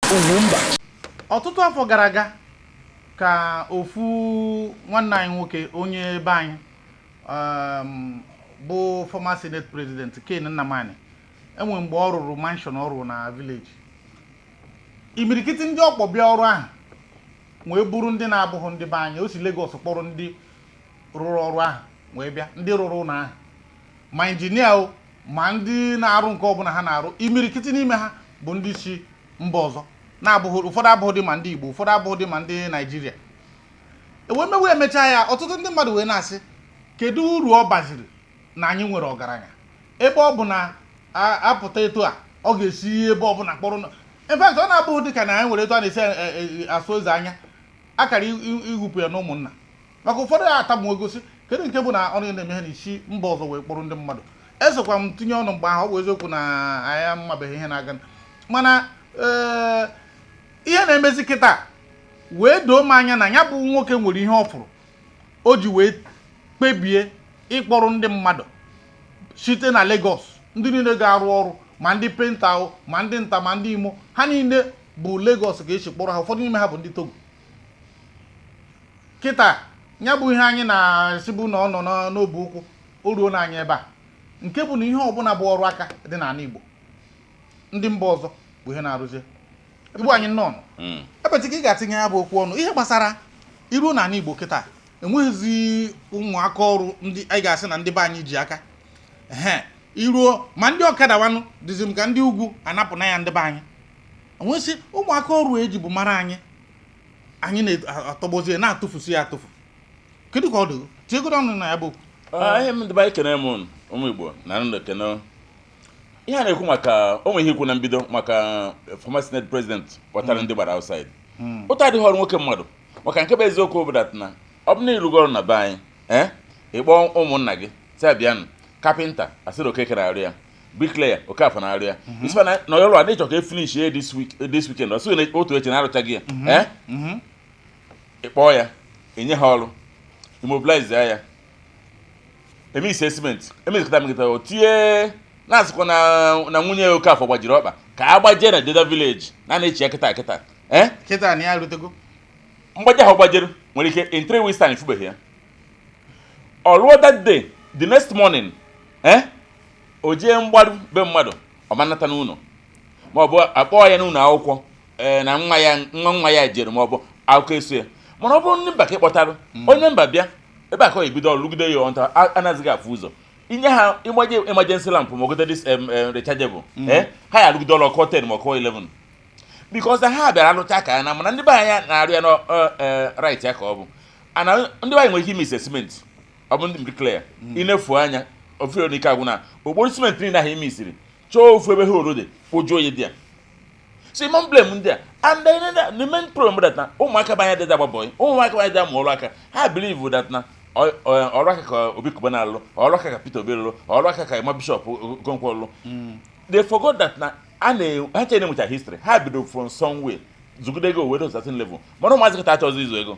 UGWUMBA. Ọtụtụ afọ gara aga ka ofu nwanne anyị nwoke onye be anyị bụ former Senate President Ken Nnamani enwe mgbe ọ rụrụ mansion ọrụ na village. Imirikiti ndị ọkpọ bịa ọrụ ahụ wee buru ndị na-abụghị ndị be anyị. O si Lagos kpọrọ ndị rụrụ ọrụ ahụ wee bịa, ndị rụrụ ụlọ ahụ ma injinia o ma ndị na-arụ nke ọbụla ha na-arụ. Imirikiti n'ime ha bụ ndị si mba ọzọ, na-abụghị ụfọdụ abụghị dị ma ndị Igbo, ụfọdụ abụghị dị ma ndị Naijiria. Emewe emechaa ya, ọtụtụ ndị mmadụ wee na-asị kedu uru ọ baziri na anyị nwere ọgaranya ebe ọ bụ na apụta eto a ọ ga-esi ebe ọ bụla kpọrọ. In fact, ọ na-abụghị dịka na anyị nwere eto a na-esi asụ eze anya akara igwupụ ya na ụmụnna, maka ụfọdụ ya atabụ egosi kedu nke bụ na ọrụ na-eme ha n'isi mba ọzọ wee kpọrọ ndị mmadụ. Esokwa m tinye ọnụ mgbe ahụ, ọ bụ eziokwu na anyị amabeghị ihe na-aga, mana ihe na-emezi kịta wee doo m anya na ya bụ nwoke nwere ihe ọ fụrụ o ji wee kpebie ịkpọrọ ndị mmadụ site na Lagos. Ndị niile ga-arụ ọrụ, ma ndị penta ma ndị nta ma ndị imo, ha niile bụ Lagos ka esi kpọrọ ha. Ụfọdụ n'ime ha bụ ndị Togo. Kịta ya bụ ihe anyị na-esibu na ọ nọ n'obu ụkwụ o ruo na anyị ebe a, nke bụ na ihe ọbụla bụ ọrụ aka dị n'ala Igbo, ndị mba ọzọ bụ ihe na-arụzie. Igbo anyị nọ ebeti ka ị ga-atinye ya bụ okwu ọnụ. Ihe gbasara iruo n'ala Igbo kịta enweghịzi ụmụaka ọrụ ndị anyị ga-asị na ndị be anyị ji aka. Iruo ma ndị ọkada wanụ dịzi m ka ndị ugwu anapụ na ya ndị be anyị. Enwesị ụmụaka ọrụ eji bụ mara anyị na-atọgbozie na-atụfusi ya atụfu. Kedu ka ọ dị? Tiegodo ọnụ na ya bụ okwu. Ihe ndị be anyị kene m ụmụ Igbo na ndụ kene. Ihe a na-ekwu maka onwe ihe ikwu na mbido maka former Senate President kpọtara ndị gbara outside. Ụtọ adịghị ọrụ nwoke mmadụ, maka nke bụ eziokwu bụ dat na ọ bụ na ịrụgo ọrụ na be anyị ịkpọ ụmụnna gị tia bịanụ, kapịnta asịrị Okeke na-arụ ya, bricklayer Okafọ na-arụ ya, isifa na ọrụ a na-ịchọ ka e finish ye this weekend, ọ sịghị na otu eche na-arụchaghị ya ịkpọọ ya, enye ha ọrụ, immobilize ya, eme ise cement, emezikọta megịta o tie na-asịkwa na nwunye Okafọ gbajiri ọkpa ka a gbajie na Deda Village na-echi ya kịta kịta na ya rutego. Mgbaji ahụ gbajiri nwere ike in 3 weeks time ifubeghị ya. Ọ ruo that day, the next morning o jee mgbaru be mmadụ ọ manata n'ụlọ, maọbụ akpọọ ya n'ụlọ akwụkwọ na nwa ya jere, maọbụ akụkọ eso ya. Mana ọ bụrụ ndị mba ka ị kpọtara onye mba bịa ebe a ka ọ ebido ọrụ rugide ya ọnta anaghịzị afụ ụzọ, inye ha ịgbaje emergency lamp ma ọgode dis rechargeable ha ya arụgide ọrụ ọkọ 10 ma ọkọ 11 because ha bịara alụcha ka ya na mana ndị be anyị na-arụ ya na right ya ka ọ bụ ana ndị be anyị nwere ike ime ise cement. Ọ bụ ndị bricklayer inefu anya ofere n'ike agwụ na okporo cement niile ahụ ime isiri chọọ ofu ebe ha orode kpojuo ya dị ya. So imam blame ndị a, and the main problem that na ụmụaka be anyị dị agbabọị, ụmụaka be anyị dị amụ ọrụ aka, ha believe that na ọrụ aka ka Obi Kubana na-alụ, ọrụ aka ka Peter Obi lụrụ, ọrụ aka ka Emma Bishop Okonkwo lụrụ. They forgot that na ha chere na history, ha bido from somewhere zugide ego were certain level, mana ụmụazị kata achọzị izu ego,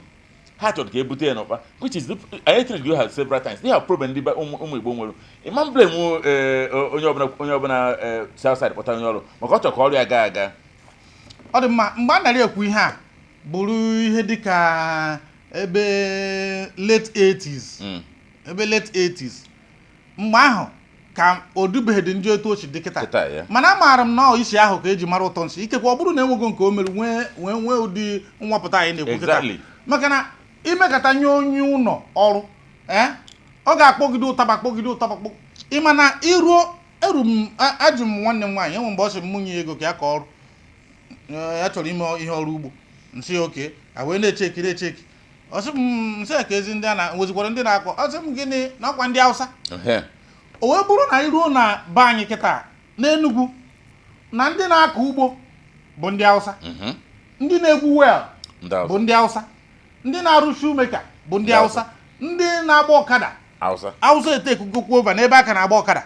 ha chọrọ ka ebute ya n'ọkpa, which is I treat you have several times. They have problem ndị ụmụ Igbo nwere. Imam blame onye ọbụla Southside kpọtara onye ọrụ maka ọ chọrọ ka ọrụ ya gaa aga. Ọ dị mma mgbe a narị ekwu ihe a bụrụ ihe dịka ebe late 80s mgbe ahụ ka o dubeghị ndị otu ochi dị kịta. Mana amaara m na isi ahụ ka eji mara ụtọ nsị, ikekwa ọ bụrụ na enwego nke o mere nwee ụdị nwapụta anyị na-ekwu kịta, maka na imekata nye onye ụlọ ọrụ ọ ga-akpọgide ụtaba ịma na iruo ajụ m nwanne m nwaanyị enwe mgbe ọ sị m nwunye ego ka ya ka ọrụ ya chọrọ ime ihe ọrụ ugbo, nsị oke a wee na-echeki ọ sị m nsị ka ezi ndị a na nwezikwara ndị na-akọ, ọ sị m gịnị n'ọkwa ndị Hausa. O wee bụrụ na iruo na be anyị kịta n'Enugu na ndị na-akọ ugbo bụ ndị Hausa, ndị na-egwu well bụ ndị Hausa, ndị na-arụ shoemaker bụ ndị Hausa, ndị na-agba ọkada Hausa etekukwu over n'ebe aka na-agba ọkada.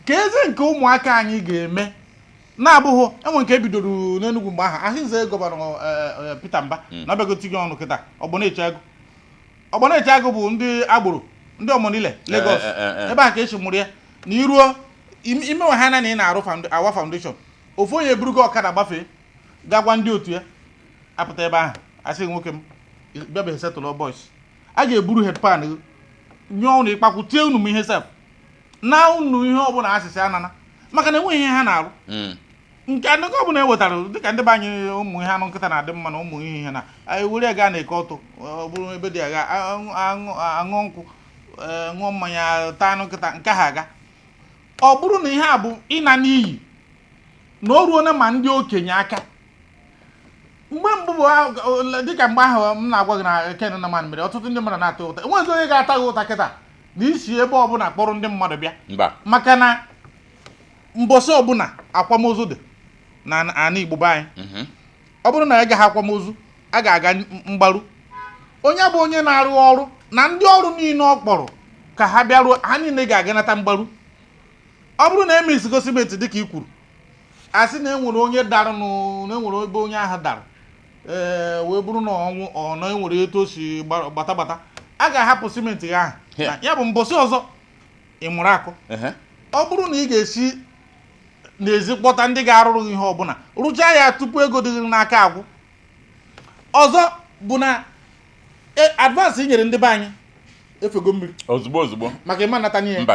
Ka eze nke ụmụaka anyị ga-eme na-abụghị enwe nke ebidoro n'Enugu mgbe ahụ ahịnze gọvanọ Peter Mba na ọbịagotigị ọnụ kịta Ọgbọneche Agụ bụ ndị agboro ndị Omonile Lagos ebe a ka esi mụrụ ya na iruo imewe ha na ị na-arụ awa foundation ofu onye eburugo ọkada gbafee gagwa ndị otu ya apụta ebe ahụ asị nwoke m bịabeghị setụlụ boys a ga-eburu head pan nye ụnụ ịkpakwu tie unu m ihe sef na unu ihe ọbụla asịsị anana maka na enweghị ihe ha na-arụ nke ndị ọbụla ewetara dịka ndị be anyị ụmụ ihe anụ nkịta na-adị mma na ụmụ ihe na were ya gaa na-eke ọtụ ọ bụrụ ebe dị aga aṅụ nkwụ ṅụọ mmanya taa anụ nkịta nke ha aga ọ bụrụ na ihe a bụ ịna n'iyi na o ruo na ma ndị okenye aka mgbe mbụ bụ dịka mgbe ahụ m na-agwa gị na Ken Nnamani mere ọtụtụ ndị mmadụ na-ata ụta enweghị onye ga-ata gị ụta kịta na isi ebe ọbụla kpọrọ ndị mmadụ bịa maka na mbọsị ọbụla akwamozu dị na ana Igbo be anyị ọ bụrụ na ya gaghị akwamozu a ga-aga mgbaru onye bụ onye na-arụ ọrụ na ndị ọrụ niile ọ kpọrọ ka ha bịaruo ha niile ga-aganata mgbaru ọ bụrụ na emesigo simenti dịka i kwuru asị na enwere onye dara na enwere ebe onye ahụ dara wee bụrụ na ọnwụ ọ na enwere etu o si gbata a ga-ahapụ simenti ahụ ya bụ mbọsị ọzọ ị mụrụ akụ ọ bụrụ na ị ga-esi n'ezi kpọta ndị ga-arụrụ ihe ọbụla rụchaa ya tupu ego dị n'aka agwụ ọzọ bụ na advansị i nyere ndị be anyị efego mmiri ozugbo maka ịma nata n'ihe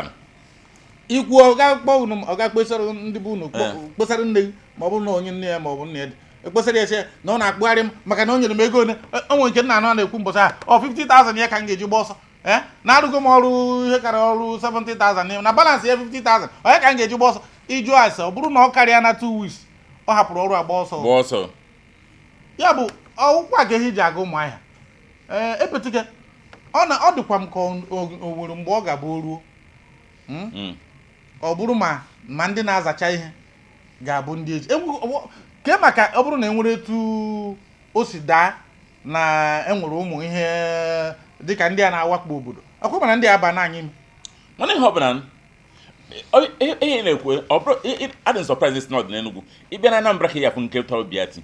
ikwu ọ ga kpesara ndị bụ unu kpesara nne gị ma ọ bụrụ na onye nne ya ma ọ bụ nne ya dị ekpesara ya sị na ọ na-akpụgharị m maka na o nyere m ego one onwe nke nna anụ na-ekwu mbọchị ahụ 50,000 ya ka m ga-eji gba ọsọ na-arụgo m ọrụ ihe karịa ọrụ 70,000 na balansị ya 50,000 onye ka m ga-eji gba ọsọ ịjụ ase ọ bụrụ na ọ karịa na 2 weeks ọ hapụrụ ọrụ agba ọsọ ya bụ ọgwụkwa ka ehi ji aga ụmụahịa epetike ọ dịkwa m ka o nwere mgbe ọ ga-abụ ruo ọ bụrụ ma ndị na-azacha ihe ga-abụ ndị eji ke maka ọ bụrụ na enwere etu o si daa na enwere ụmụ ihe dịka ndị a na-awakpo obodo ọkwa mana ndị aba n'anya ime mana ihe ọbụla ihe na-ekwe ọ bụrụ adị surprise n'ọdị n'Enugu ịbịa na Anambra ka ya fụ nke tọrọ bịati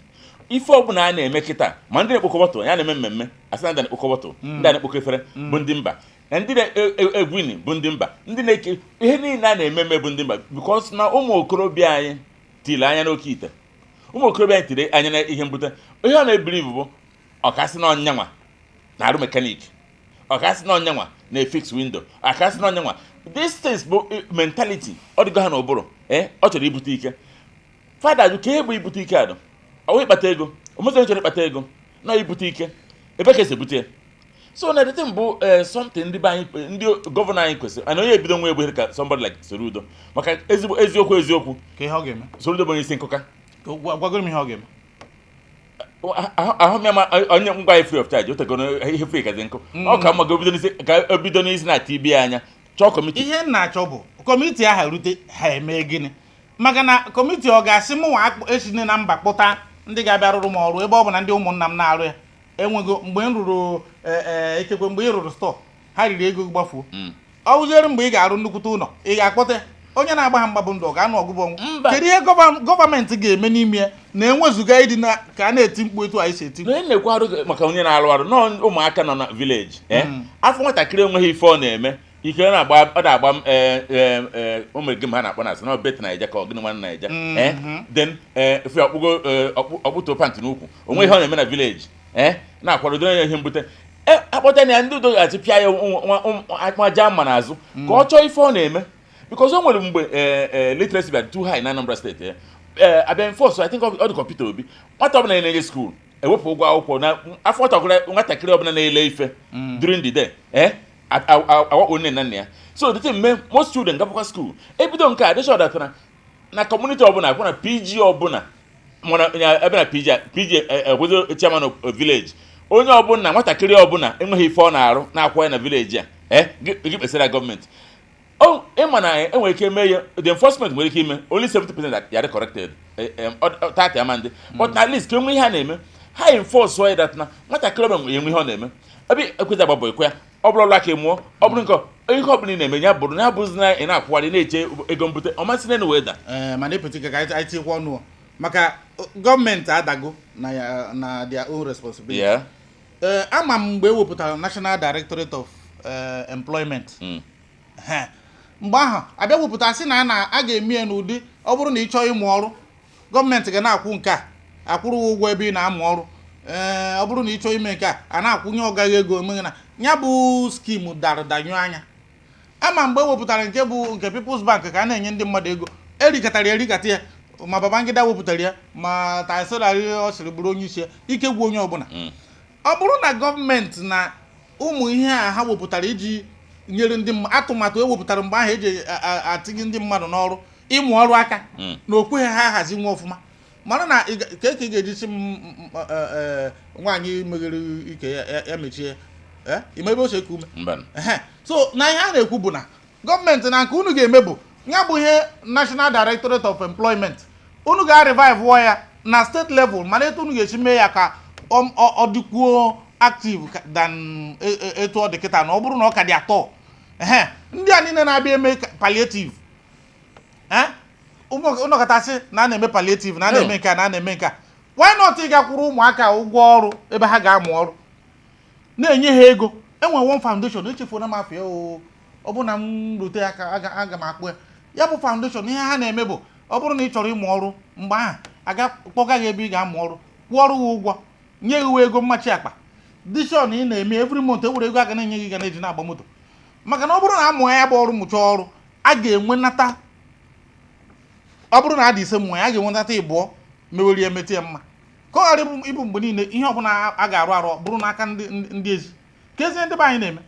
ife ọbụla a na-eme kịta ma ndị na-ekpokọ bọtụ ya na-eme mmemme asị na ndị na-ekpokọ bọtụ ndị a na-ekpokọ efere bụ ndị mba na ndị na-egwini bụ ndị mba ndị na-eke ihe niile a na-eme bụ ndị mba because na ụmụ okorobịa anyị tiri anya n'oke ite ụmụ okorobịa anyị tiri anya na ihe mbute ihe ọ na-ebiri bụ ọkasị na ọnyanwa na-arụ mekaniki ọkasị na ọnyanwa na-efix windo ọkasị na ọnyanwa these things bụ mentality ọ dịgo ha n'ụbụrụ ọ chọrọ ibute ike fada ajụ ka bụ ibute ike adụ ọwụ ịkpata ego omezonye chọrọ ịkpata ego na ibute ike ebe ka esi ebute ya so na the bụ something ndị be anyị ndị gọvanọ anyị kwesịrị ana onye ebido nwa egbe ka somebody like Soludo maka eziokwu ka ihe ọ ga-eme Soludo bụ onye isi nkụka gwagoro m ihe ọ ga-eme ahụ m ya onye ngwa anyị free of charge otegoro ihe free kazi nkụ ọ ka mma ka obido n'isi na-ata ibi anya chọọ kọmiti ihe m na-achọ bụ kọmiti ahụ rute ha eme gịnị maka na kọmiti ọ ga-asị m nwa esi na mba kpụta ndị ga-abịa rụrụ m ọrụ ebe ọ bụ na ndị ụmụnna m na-arụ ya enwego mgbe m rụrụ ekekwe mgbe ị rụrụ stọọ ha riri ego gbafuo ọ wụziere mgbe ị ga-arụ nnukwute ụlọ ị ga-akpọta onye na-agba ha mgbabụ ndụ ọ ga-anụ ọgụgụ ọnwụ kedu ihe gọọmenti ga-eme n'ime ya na-enwezuga ịdị na ka a na-eti mkpu etu anyị si eti mkpu na-ekwu arụ maka onye na-arụ arụ nọ ụmụaka nọ na vileji afọ nwatakịrị enweghị ife ọ na-eme ike ọ na-agba ụmụ gem ha na-akpọ na asị na bet Naija ka ọgịnị nwanne Naija then efe ọkpụto pantị n'ukwu onwe ihe ọ na-eme na vileji na-akwadodo ya ihe mbute akpọta na ya ndị udo ga-achị pịa ya nwaja mma n'azụ ka ọ chọọ ife ọ na-eme because o nwere mgbe literacy bịara too high na Anambra steeti abịa enforce I think ọ dị kọmputa obi nwata ọbụla na-enye skuul ewepụ ụgwọ akwụkwọ na afọ nwatakịrị ọbụla na-ele ife during the day awakpo nne na nna ya so the thing mee most student gapụkwa skuul ebido nke a dịcha ọdatara na kọmuniti ọbụla kwụ na PG ọbụla ebe na PG egwezo chairman of village onye ọbụla nwatakịrị ọbụla enweghị ife ọ na-arụ na-akwụ ya na vileji a gị kpesara gọọmenti ịma na enwere ike eme ya the enforcement nwere ike ime only 70% ya dị corrected 30 amandị but at least ka enwe ihe ha na-eme ha enforce ya dat na nwatakịrị ọbụla enwe ihe ọ na-eme ebe ekwezi agbabọ ekwe ya ọ bụrụ ọla ka mụọ ọ bụrụ nke ihe ọbụla ị na-eme ya bụrụ na abụzi na ị na-akwụgharị na-eche ego mbute ọ masị na wee da mana ịpụta ka anyị tikwa ọnụ maka gọọmenti adago na their own responsibility ama m mgbe ewepụtara National Directorate of Employment mgbe ahụ abịa wepụta sị na a ga-eme ya n'ụdị ọ bụrụ na ị chọọ ịmụ ọrụ gọọmenti ga na-akwụ nke a akwụrụ ụgwọ ebe ị na-amụ ọrụ ọ bụrụ na ị chọọ ime nke a na-akwụnye ọgaghị ego emeghị na ya bụ skimu dara danyụ anya ama mgbe ewepụtara nke bụ nke People's Bank ka a na-enye ndị mmadụ ego erikata ya ma Babangida wepụtara ya ma Taisirari ọ sịrị bụrụ onye isi ya ike gwu onye ọbụla ọ bụrụ na gọọmenti na ụmụ ihe a ha wepụtara iji nyere ndị mmadụ atụmatụ ewepụtara mgbe ahụ eji atinye ndị mmadụ n'ọrụ ịmụ ọrụ aka na okweghị ha hazi nwa ọfụma mana na ka ị ga-eji si nwaanyị meghere ike ya mechie imebe ose ka ume so na ihe a na-ekwu bụ na gọọmenti na nke unu ga-eme bụ ya bụ ihe National Directorate of Employment unu ga-revive ya na steeti level mana etu unu ga-esi mee ya ka ọ dịkwuo active than etu ọ dị kịta na ọ bụrụ na ọ ka dị atọ ndị a niile na-abịa eme palliative ụnọkọtasị na a na-eme palliative na a na-eme nke a na a na-eme nke a why not ị gakwuru ụmụaka ụgwọ ọrụ ebe ha ga-amụ ọrụ na-enye ha ego enwe one foundation echefuna m afọ ya ọ bụ na m rute aka aga m akpụ ya bụ foundation ihe ha na-eme bụ ọ bụrụ na ị chọrọ ịmụ ọrụ mgbe ahụ aga kpọga gị ebe ị ga-amụ ọrụ kwụọ ọrụ gị ụgwọ nye gị ego mmachi akpa dishon ị na-eme every month ewere ego aga na-enye gị ga na-eji na-agba moto maka na ọ bụrụ na amụ ya bụ ọrụ mụcha ọrụ a ga-enwe nata ọ bụrụ na a dị ise mmụọ ya a ga-enwe nata ịbụọ mewere ya mete ya mma ka ọ ghara ịbụ mgbe niile ihe ọbụla a ga-arụ arụ bụrụ n'aka ndị ezi ka ezi ndị be anyị na-eme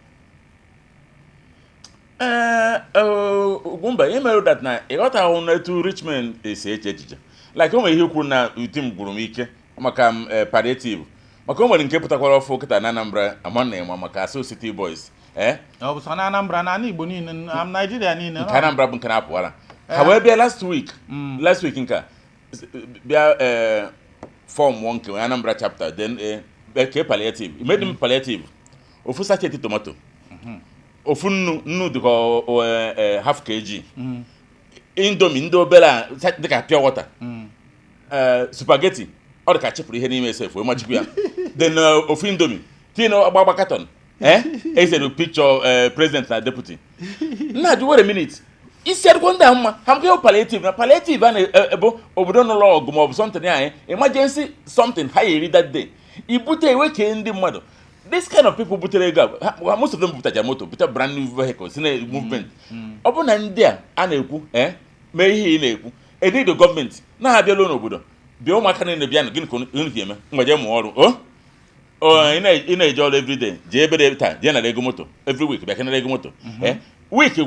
Ugwumba, you know that na ịghọta na etu rich men esi eche echiche like o nwere ihe kwuru na utim gwuru m ike maka palliative maka o nwere nke pụtakwara ọfụ kịta na Anambra amanna ịma maka City Boys ọ bụ sọ na Anambra na Igbo niile na Nigeria niile nke Anambra bụ nke na-apụwara ha wee bịa last week nke bịa form one nke Anambra chapter then ke palliative made him palliative ofu sachet tomato ofu nnu dịka half kg indomie ndị obere a dịka pure water spaghetti ọ dịka chịpụrụ ihe n'ime esefu wee machikwu ya then ofu indomie tinye na ọgbagba carton ezere picture president na deputy nna dị wait a minute isi adịkwa ndị ahụ mma ha mke palliative na palliative a na-ebo obodo n'ụlọ ọgụ maọbụ something anyị emergency something ha eri that day ibute ewe kee ndị mmadụ this kind of people butere ego most of them butaja moto buta brand new vehicles in a movement ọ bụ na ndị a na-ekwu mee ihe ị na-ekwu edido gọọmenti na-abịa lo n'obodo bịa ụmụaka niile bịa gịnị ka unu ga-eme mgbaje mụọ ọrụ ị na-eje ọrụ everyday jee ebe taa jee nara ego moto every week bịa kenara ego moto week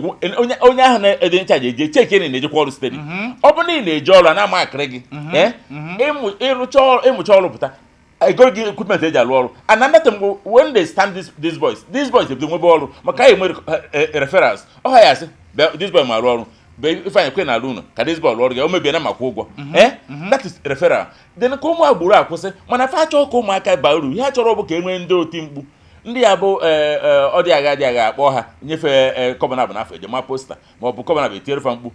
onye ahụ na-ede nchaji eje cheki na-ejekwa ọrụ steady ọ bụ na ị na-eje ọrụ a na-ama akịrị gị ịmụcha ọrụ pụta I go give equipment eji alụ ọrụ and another time when they stand these boys ebido nwebe ọrụ maka anyị nwere referrals ọ ha ya sị this boy ma arụ ọrụ ife anyị kwe na alụ ụlọ ka this boy alụ ọrụ ya o mebie na makwa ụgwọ that is referral then ka ụmụ agbụrụ akwụsị mana fa achọ ka ụmụaka baa uru ihe a chọrọ bụ ka e nwee ndị oti mkpu ndị ya bụ ọ dị agha akpọ ha nyefee kọbana bụ n'afọ ejema posta ma ọ bụ kọbana bụ etiere fa mkpu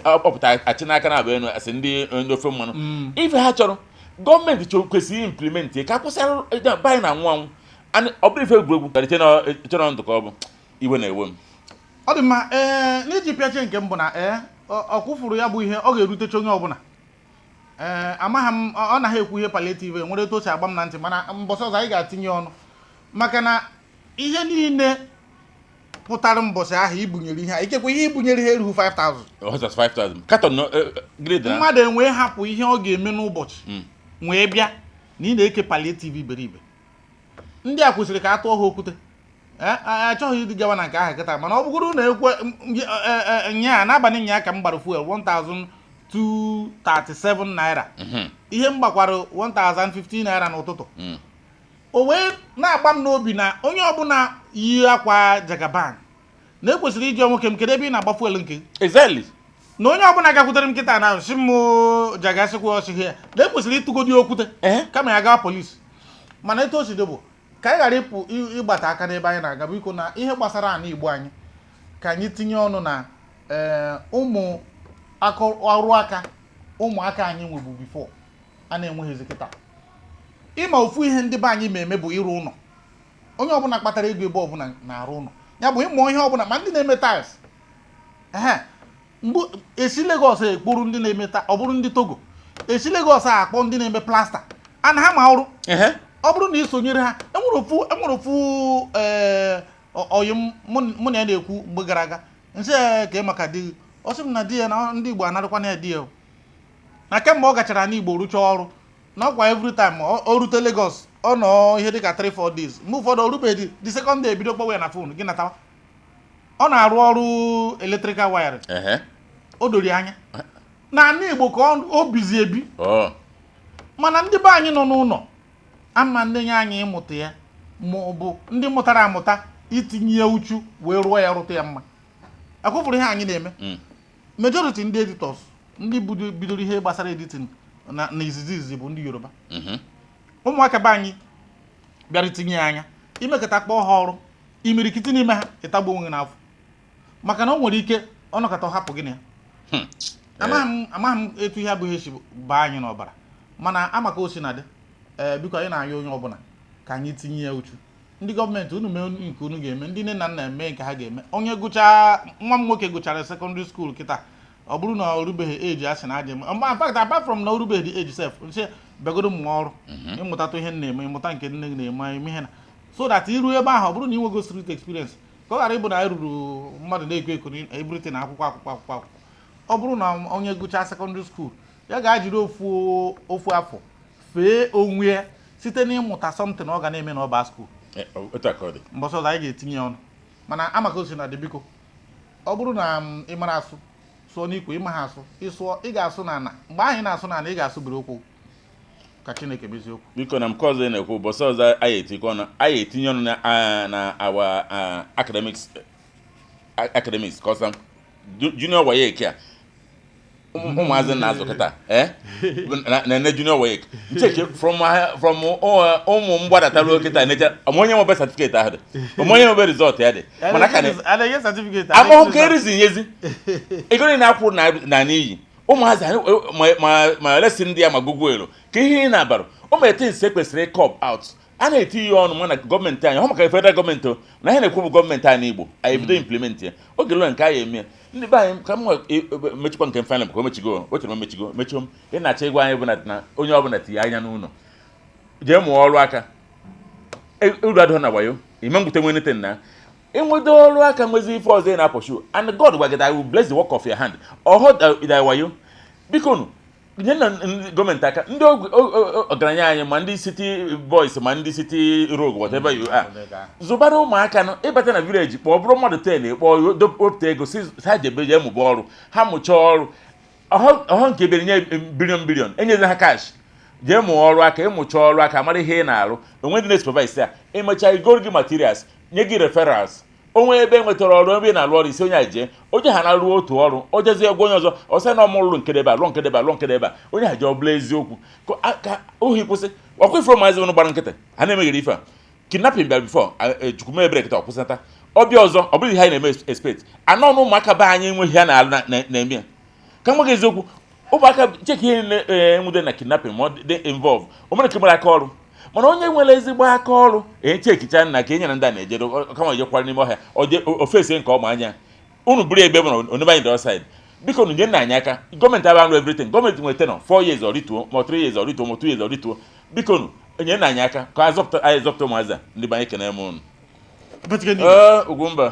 ọpụta achị n'aka na abụ enu asị ndị ofe mmanụ ife ha chọrọ gọọmenti kwesịrị implement ka akwụsịrụ banyị na nwa ọ bụrụ ife egwuregwu karịche chọrọ ndụ ka ọ bụ iwe na-ewe m ọ dị mma n'iji pịache nke mbụ na ọ kwụfụrụ ya bụ ihe ọ ga-erutecha onye ọbụla amaghị m ọ naghị ekwu ihe palliative nwere etu o si agba m na ntị mana mbọsị ọzọ anyị ga-atinye ọnụ maka na ihe niile pụtara mbọsị ahụ ibunyere ihe ikekwe ihe ibunyere ihe erughị 5,000 mmadụ enwee hapụ ihe ọ ga-eme n'ụbọchị nwee bịa na ị na-eke palliative iberibe ndị a kwesịrị ka a tụọ ha okwute achọghị ịdị gawa na nke ahụ kịta mana ọ bụgoro na ekwe nya n'abalị nya ka m gbara fuel 1,237 naira ihe m gbakwara 1,015 naira n'ụtụtụ o wee na-agba m n'obi na onye ọbụla yi akwa jagaban na ekwesịrị iji nwoke m kedu ebe ị na-agba fuel nke exactly na onye ọbụla gakwutere m nkịta na si m jagasịkwa ọsị ya na ekwesịrị ịtụgodi okwute kama ya gawa polisi mana etu o si dị bụ ka anyị ghara ịpụ ịgbata aka n'ebe anyị na-aga biko na ihe gbasara ana Igbo anyị ka anyị tinye ọnụ na ụmụ ọrụ aka ụmụaka anyị nwebu bifo a na-enweghịzi kịta ịma ofu ihe ndị be anyị ma-eme bụ ịrụ ụlọ onye ọbụla kpatara ego ebe ọbụla na-arụ ụlọ ya bụ ịmụ ihe ọbụla ma ndị na-eme tiles mgbe esi Lagos ekpuru ndị na-eme ọ bụrụ ndị Togo esi Lagos akpọ ndị na-eme plasta ana ha ma ọrụ ọ bụrụ na ị sonyere ha enwere ofu oyi mụ na ya na-ekwu mgbe gara aga nsị ka maka di ọ sị m na di ya na ndị Igbo anarịkwa na di ya na kemgbe ọ gachara n'Igbo rụchaa ọrụ na ọkwa every time o rute Lagos ọ nọ ihe dịka 3-4 days mgbe ụfọdụ orubeghị the second day ebido kpọwa ya na fon gị natawa ọ na-arụ ọrụ electrical wiring o dori anya na ana Igbo ka o bizi ebi mana ndị be anyị nọ n'ụlọ ama ndenye anyị ịmụta ya ma ọ bụ ndị mụtara amụta itinye uchu wee rụọ ya rụta ya mma akwụfụrụ ihe anyị na-eme majority ndị editors ndị bidoro ihe gbasara editing na izizi bụ ndị Yoruba ụmụaka be anyị bịara itinye anya imekọta kpọọ ha ọrụ imirikiti n'ime ha ịtagbu onwe n'afọ maka na o nwere ike ọnọkọta hapụ gị na ya amaghị m etu ihe abụghị esi baa anyị n'ọbara mana amaka o si na dị biko anyị na-ayọ onye ọbụla ka anyị tinye ya uchu ndị gọọmenti unu mee nke unu ga-eme ndị nne na nna eme nke ha ga-eme onye gụchaa nwa m nwoke gụchara secondary school kịta ọ bụrụ na o rubeghị eji asị na aja eme in fact apart from na o rubeghị eji sef nche bịagoro m nwa ọrụ ịmụtatụ ihe na-eme ịmụta nke nne gị na-eme ihe na so that iru ebe ahụ ọ bụrụ na ị nwego street experience ka ọ ghara ịbụ na anyị ruru mmadụ na-eko eko eburite na akwụkwọ ọ bụrụ na onye gụchaa secondary school ya ga-ajiri ofu afọ fee onwe ya site n'ịmụta something ọ ga na-eme n'ọba school mbọsọ ọzọ anyị ga-etinye ọnụ mana amaka osi na dị biko ọ bụrụ na ị mara asụ sụọ n'ikwe ịma ha asụ ịsụọ ị ga-asụ n'ala mgbe anyị na-asụ n'ala ị ga-asụ biri okwu ka Chineke mezie okwu biko na nke ọzọ na-ekwu ụbọchị ọzọ anyị etinye ọnụ na our academics kọsa junior WAEC a ụmụazị na-azụ kịta na junior WAEC ncheche from ụmụ mgbadataruo kịta necha onye nwebe certificate ahụ dị onye nwebe result ya dị mana ka amahụ ka erizi nyezi ego na-akwụ na n'iyi ụmụazị ma lesi ndị ya ma gụgụelu ka ihe ị na-abarụ ụmụ etinse kwesịrị cop out a na-eti ihe ọnụ mana gọọmenti anyị ọ maka federal gọọmenti na ihe na-ekwu bụ gọọmenti anyị n'Igbo anyị bido implement ya oge lụọ nke anyị eme ndị be anyị ka m mechikwa nke final ka o mechigo o chere mechio m ị na-achọ ịgwa anyị bụ na onye ọbụla tinye anya n'ụlọ jee mụọ ọrụ aka uru adịghị na wayo ime mgbute nwenete na enwedo ọrụ aka nwezi ife ọzọ ị na-apọshu and God gwagịda I will bless the work of your hand ọhụ wayo biko nụ nye na gọọmenti aka ndị ọgaranya anyị ma ndị city boys ma ndị city rogue whatever you are zụbara ụmụaka nọ ịbata na village kpọọ bụrụ mmadụ 10 kpọọ wepụta ego si ha jebe je mụba ọrụ ha mụchaa ọrụ ọhụ nke bere nye bilion enyezi ha cash jee mụọ ọrụ aka ịmụcha ọrụ aka mara ihe ị na-arụ onwe ndị na-supervise ya ịmecha igoro gị materials nye gị referrals onwe ebe nwetara ọrụ ebe ị na-alụ ọrụ isi onye a jee onye ha na-arụ otu ọrụ o jezie egwu onye ọzọ ọsọ na ọmụrụ nkedebe alụ nkedebe onye ha ji ọbụla eziokwu ka ohi kwụsị ọkwụfere maazị ọnụ gbara nkịtị ha na-emegheri ife a kidnapping bịara bifo chukwume ebere kịta ọkwụsịnata ọbịa ọzọ ọ bụghị ha na-eme expect anọ na ụmụaka be anyị enweghị ha na-eme ya ka nweghị eziokwu ụmụaka cheki ihe na-enwude na kidnapping ma ọ dị involve o mere ka mara aka ọrụ mana onye nwere ezigbo aka ọrụ echekicha nna ka e nyere ndị a na-ejedo kama jekwara n'ime ọhịa ofesi nke ọma anya unu buru egbe bụ na onebe anyị dị outside biko nu nye nna anyị aka gọọmenti abịa nrụ everything gọọmenti nwere tenọ 4 years ọrituo ma 3 years ọrituo ma 2 years ọrituo biko nu nye nna anyị aka ka anyị zọpụta ụmụazị a ndị be anyị kene m unu Ugwumba